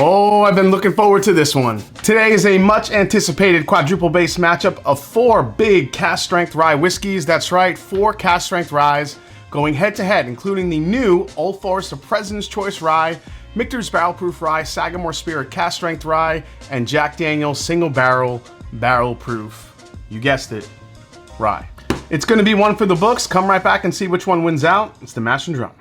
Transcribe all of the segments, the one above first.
Oh, I've been looking forward to this one. Today is a much anticipated quadruple base matchup of 4 big cast strength rye whiskeys. That's right, 4 cast strength ryes going head to head, including the new Old Forester President's Choice Rye, Michter's Barrel Proof Rye, Sagamore Spirit Cast Strength Rye, and Jack Daniel's Single Barrel Barrel Proof. You guessed it, rye. It's gonna be one for the books. Come right back and see which one wins out. It's the Mash and Drum.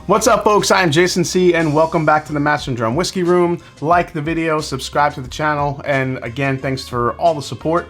What's up, folks? I am Jason C, and welcome back to the Mash and Drum Whiskey Room. Like the video, subscribe to the channel, and again, thanks for all the support,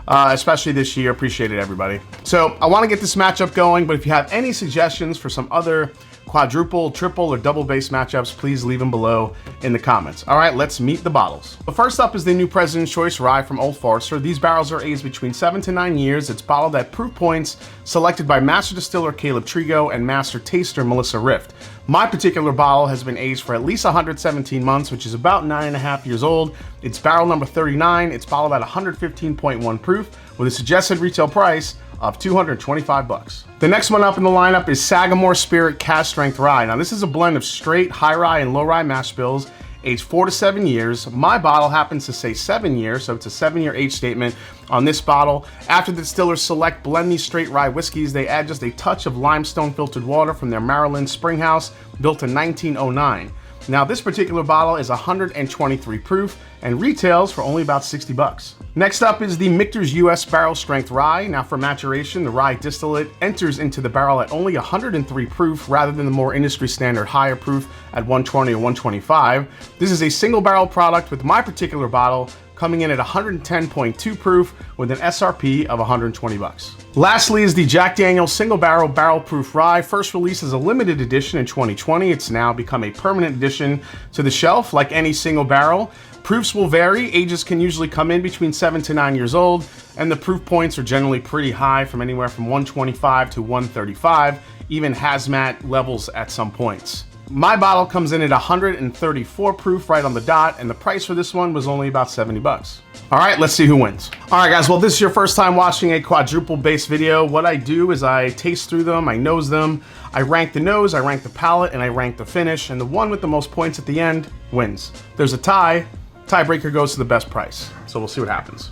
especially this year. Appreciate it, everybody. So I want to get this matchup going, but if you have any suggestions for some other quadruple, triple, or double base matchups, please leave them below in the comments. All right, let's meet the bottles. But first up is the new President's Choice Rye from Old Forester. These barrels are aged between 7 to 9 years. It's bottled at proof points selected by Master Distiller Caleb Trigo and Master Taster Melissa Rift. My particular bottle has been aged for at least 117 months, which is about 9.5 years old. It's barrel number 39. It's bottled at 115.1 proof with a suggested retail price of $225. The next one up in the lineup is Sagamore Spirit Cast Strength Rye. Now this is a blend of straight high rye and low rye mash bills, aged 4 to 7 years. My bottle happens to say 7 years, so it's a 7-year age statement on this bottle. After the distillers select blend these straight rye whiskeys, they add just a touch of limestone filtered water from their Maryland spring house, built in 1909. Now this particular bottle is 123 proof and retails for only about 60 bucks. Next up is the Michter's US Barrel Strength Rye. Now for maturation, the rye distillate enters into the barrel at only 103 proof rather than the more industry standard higher proof at 120 or 125. This is a single barrel product with my particular bottle coming in at 110.2 proof with an SRP of 120 bucks. Lastly is the Jack Daniel's Single Barrel Barrel Proof Rye. First released as a limited edition in 2020. It's now become a permanent addition to the shelf like any single barrel. Proofs will vary. Ages can usually come in between 7 to 9 years old, and the proof points are generally pretty high, from anywhere from 125 to 135, even hazmat levels at some points. My bottle comes in at 134 proof right on the dot, and the price for this one was only about 70 bucks. All right, let's see who wins. All right, guys, well, this is your first time watching a quadruple base video. What I do is I taste through them, I nose them, I rank the nose, I rank the palate, and I rank the finish, and the one with the most points at the end wins. There's a tie. Tiebreaker goes to the best price. So we'll see what happens.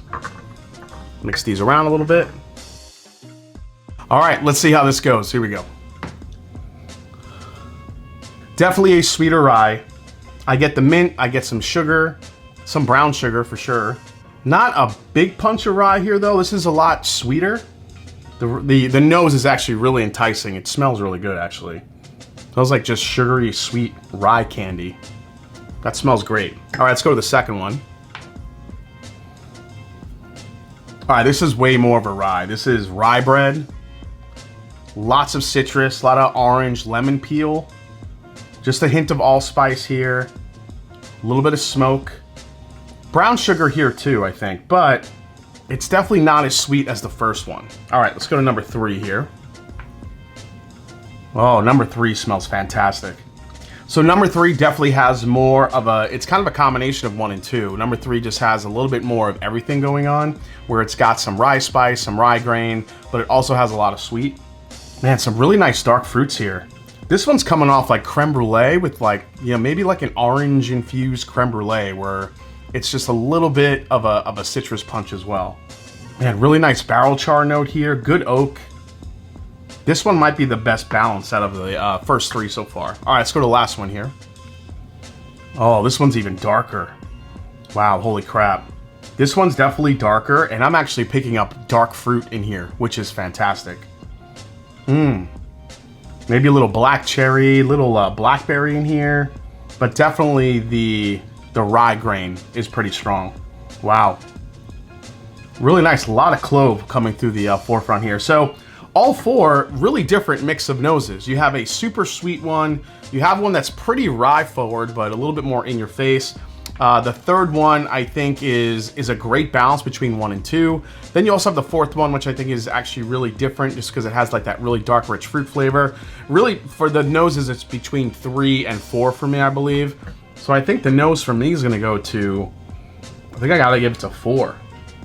Mix these around a little bit. All right, let's see how this goes. Here we go. Definitely a sweeter rye. I get the mint, I get some sugar, some brown sugar for sure. Not a big punch of rye here though. This is a lot sweeter. The nose is actually really enticing. It smells really good actually. It smells like just sugary, sweet rye candy. That smells great. All right, let's go to the second one. All right, this is way more of a rye. This is rye bread. Lots of citrus, a lot of orange, lemon peel. Just a hint of allspice here. A little bit of smoke. Brown sugar here too, I think, but it's definitely not as sweet as the first one. All right, let's go to number 3 here. Oh, number 3 smells fantastic. So number 3 definitely has more of it's kind of a combination of 1 and 2. Number 3 just has a little bit more of everything going on, where it's got some rye spice, some rye grain, but it also has a lot of sweet. Man, some really nice dark fruits here. This one's coming off like creme brulee with like, you know, maybe like an orange infused creme brulee where it's just a little bit of a citrus punch as well. Man, really nice barrel char note here, good oak. This one might be the best balance out of the first 3 so far. All right, let's go to the last one here. Oh, this one's even darker. Wow, holy crap. This one's definitely darker, and I'm actually picking up dark fruit in here, which is fantastic. Maybe a little black cherry, little blackberry in here, but definitely the rye grain is pretty strong. Wow. Really nice, a lot of clove coming through the forefront here. So all 4 really different mix of noses. You have a super sweet one. You have one that's pretty rye forward, but a little bit more in your face. The third one, I think, is a great balance between 1 and 2. Then you also have the fourth one, which I think is actually really different just because it has like that really dark, rich fruit flavor. Really, for the noses, it's between 3 and 4 for me, I believe. So I think the nose for me is gonna go to, I think I gotta give it to 4.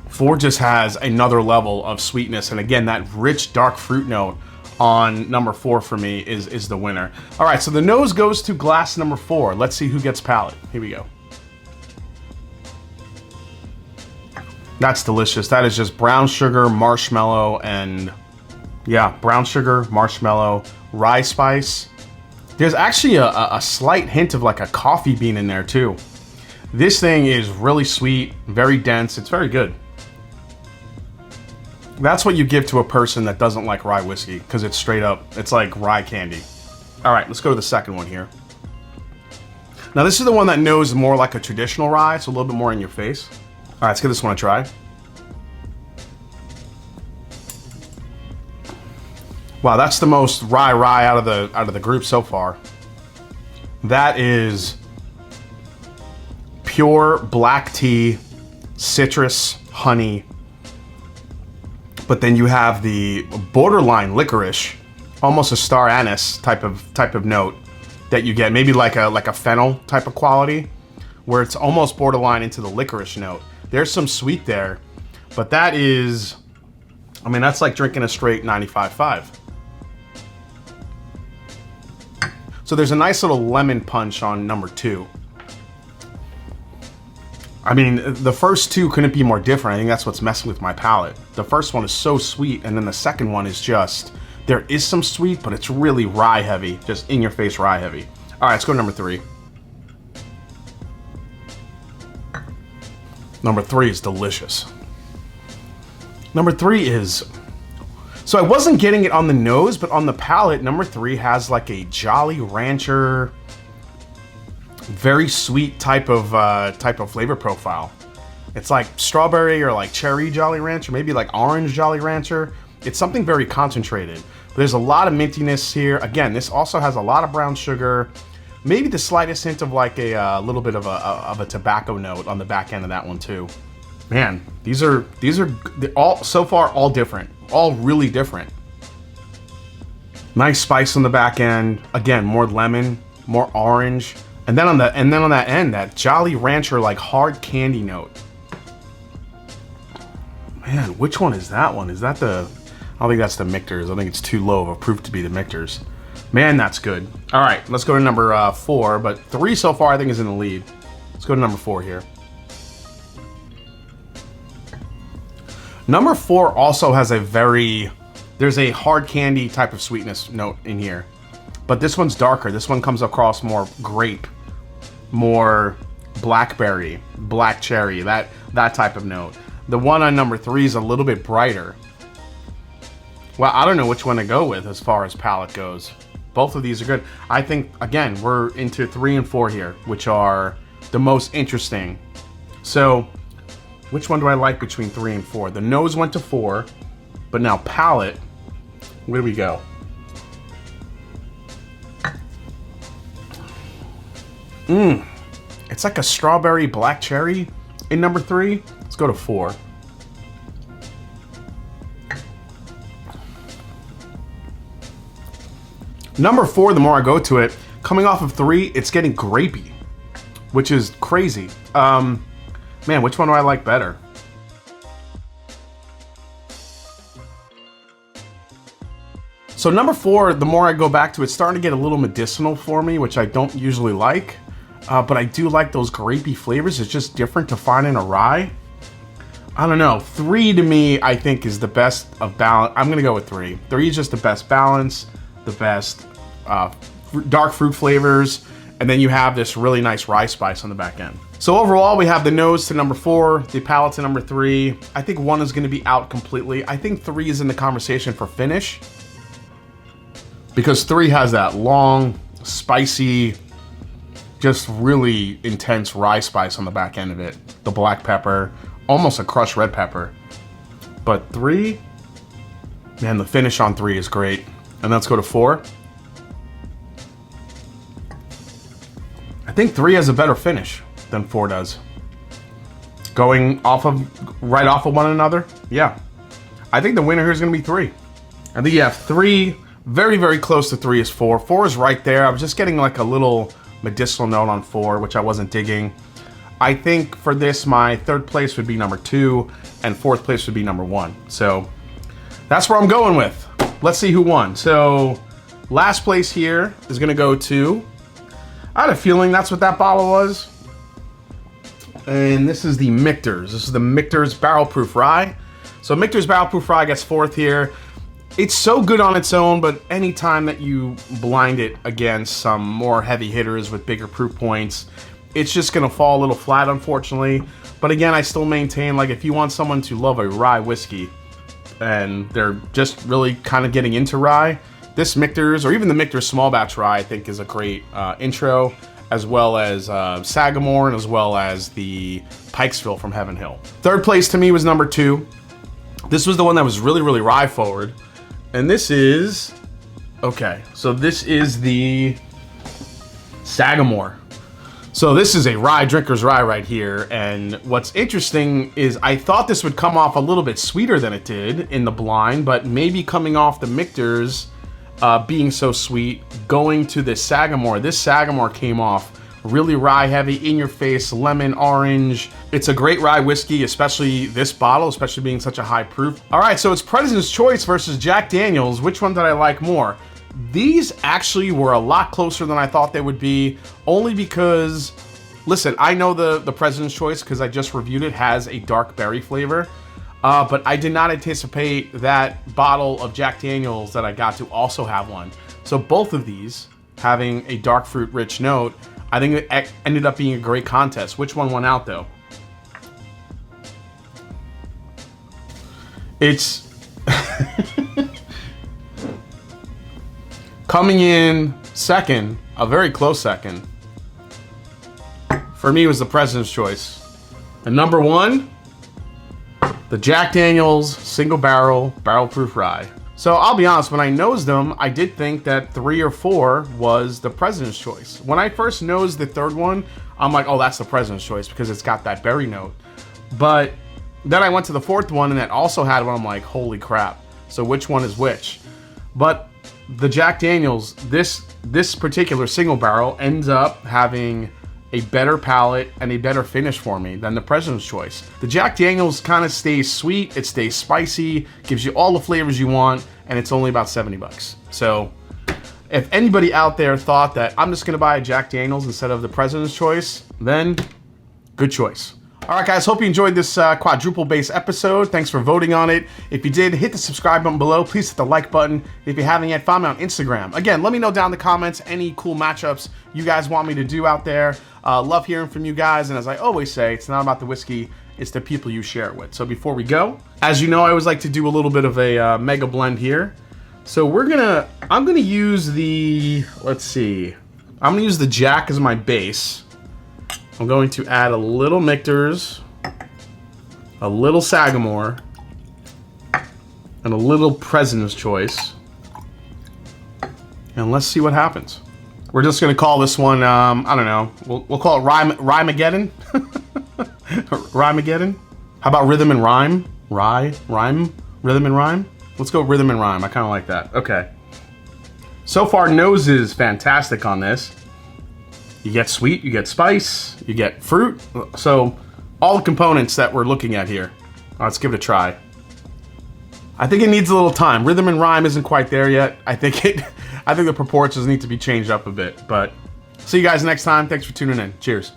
4 just has another level of sweetness, and again, that rich dark fruit note on number 4 for me is the winner. All right, so the nose goes to glass number 4. Let's see who gets palate. Here we go. That's delicious. That is just brown sugar, marshmallow, and yeah, brown sugar, marshmallow, rye spice. There's actually a slight hint of like a coffee bean in there too. This thing is really sweet, very dense. It's very good. That's what you give to a person that doesn't like rye whiskey, because it's straight up, it's like rye candy. All right, let's go to the second one here. Now this is the one that knows more like a traditional rye, so a little bit more in your face. All right, let's give this one a try. Wow, that's the most rye out of the group so far. That is pure black tea, citrus, honey. But then you have the borderline licorice, almost a star anise type of note that you get, maybe like a fennel type of quality, where it's almost borderline into the licorice note. There's some sweet there, but that is, I mean, that's like drinking a straight 95.5. So there's a nice little lemon punch on number 2. I mean, the first 2 couldn't be more different. I think that's what's messing with my palate. The first one is so sweet, and then the second one is just, there is some sweet, but it's really rye heavy, just in your face rye heavy. All right, let's go to number 3. Number 3 is delicious. Number 3 is, so I wasn't getting it on the nose, but on the palate, number 3 has like a Jolly Rancher, very sweet type of flavor profile. It's like strawberry or like cherry Jolly Rancher, maybe like orange Jolly Rancher. It's something very concentrated. But there's a lot of mintiness here. Again, this also has a lot of brown sugar, maybe the slightest hint of like a little bit of a tobacco note on the back end of that one too. Man, these are all so far all different, all really different. Nice spice on the back end. Again, more lemon, more orange. And then on that end, that Jolly Rancher like hard candy note. Man, which one is that one? Is that the, I don't think that's the Michter's. I think it's too low of a proof to be the Michter's. Man, that's good. All right, let's go to number 4, but 3 so far I think is in the lead. Let's go to number 4 here. Number 4 also has there's a hard candy type of sweetness note in here, but this one's darker. This one comes across more grape, more blackberry, black cherry, that type of note. The one on number 3 is a little bit brighter. Well, I don't know which one to go with as far as palate goes. Both of these are good. I think, again, we're into 3 and 4 here, which are the most interesting. So, which one do I like between 3 and 4? The nose went to 4, but now palate, where do we go? It's like a strawberry black cherry in number 3. Let's go to 4. Number 4, the more I go to it, coming off of 3, it's getting grapey, which is crazy. Man, which one do I like better? So number 4, the more I go back to it, it's starting to get a little medicinal for me, which I don't usually like. But I do like those grapey flavors. It's just different to find in a rye. I don't know. 3 to me, I think, is the best of balance. I'm going to go with 3. 3 is just the best balance, the best dark fruit flavors, and then you have this really nice rye spice on the back end. So overall, we have the nose to number 4, the palate to number 3. I think 1 is going to be out completely. I think 3 is in the conversation for finish, because 3 has that long, spicy, just really intense rye spice on the back end of it. The black pepper, almost a crushed red pepper. But 3, man, the finish on 3 is great. And let's go to 4. I think 3 has a better finish than 4 does. Going right off of one another, yeah. I think the winner here is going to be 3. I think you have 3, very, very close to 3 is 4. 4 is right there. I was just getting like a little medicinal note on 4, which I wasn't digging. I think for this, my 3rd place would be number 2, and 4th place would be number 1. So that's where I'm going with. Let's see who won. So last place here is gonna go to, I had a feeling that's what that bottle was. And this is the Michter's. This is the Michter's Barrel Proof Rye. So Michter's Barrel Proof Rye gets 4th here. It's so good on its own, but anytime that you blind it against some more heavy hitters with bigger proof points, it's just gonna fall a little flat, unfortunately. But again, I still maintain, like, if you want someone to love a rye whiskey and they're just really kind of getting into rye, this Michter's, or even the Michter's Small Batch Rye, I think is a great intro, as well as Sagamore, and as well as the Pikesville from Heaven Hill. 3rd place to me was number 2. This was the one that was really, really rye forward. And this is, okay, so this is the Sagamore. So this is a rye drinker's rye right here, and what's interesting is I thought this would come off a little bit sweeter than it did in the blind, but maybe coming off the Michter's being so sweet, going to this Sagamore came off really rye heavy, in your face, lemon, orange. It's a great rye whiskey, especially this bottle, especially being such a high proof. All right, so it's President's Choice versus Jack Daniel's. Which one did I like more? These actually were a lot closer than I thought they would be, only because, listen, I know the President's Choice, because I just reviewed it, has a dark berry flavor, but I did not anticipate that bottle of Jack Daniel's that I got to also have one. So both of these having a dark fruit rich note, I think it ended up being a great contest. Which one won out though? It's coming in second, a very close second, for me was the President's Choice. And number 1, the Jack Daniel's Single Barrel Proof Rye. So I'll be honest, when I nosed them, I did think that 3 or 4 was the President's Choice. When I first nosed the 3rd one, I'm like, oh, that's the President's Choice because it's got that berry note. But then I went to the 4th one and that also had one. I'm like, holy crap. So which one is which? But the Jack Daniel's, this particular single barrel ends up having a better palate and a better finish for me than the President's Choice. The Jack Daniel's kind of stays sweet, it stays spicy, gives you all the flavors you want, and it's only about 70 bucks. So if anybody out there thought that I'm just gonna buy a Jack Daniel's instead of the President's Choice, then good choice. All right, guys, hope you enjoyed this quadruple bass episode. Thanks for voting on it. If you did, hit the subscribe button below. Please hit the like button. If you haven't yet, follow me on Instagram. Again, let me know down in the comments any cool matchups you guys want me to do out there. Love hearing from you guys. And as I always say, it's not about the whiskey, it's the people you share it with. So before we go, as you know, I always like to do a little bit of a mega blend here. So I'm gonna use the, let's see, I'm gonna use the Jack as my base. I'm going to add a little Michter's, a little Sagamore, and a little President's Choice. And let's see what happens. We're just gonna call this one, I don't know, we'll call it Rhymageddon? Rhymageddon? How about Rhythm and Rhyme? Rhyme? Rhythm and Rhyme? Let's go Rhythm and Rhyme, I kinda like that, okay. So far, nose is fantastic on this. You get sweet, you get spice, you get fruit. So all the components that we're looking at here. Let's give it a try. I think it needs a little time. Rhythm and rhyme isn't quite there yet. I think the proportions need to be changed up a bit, but see you guys next time. Thanks for tuning in. Cheers.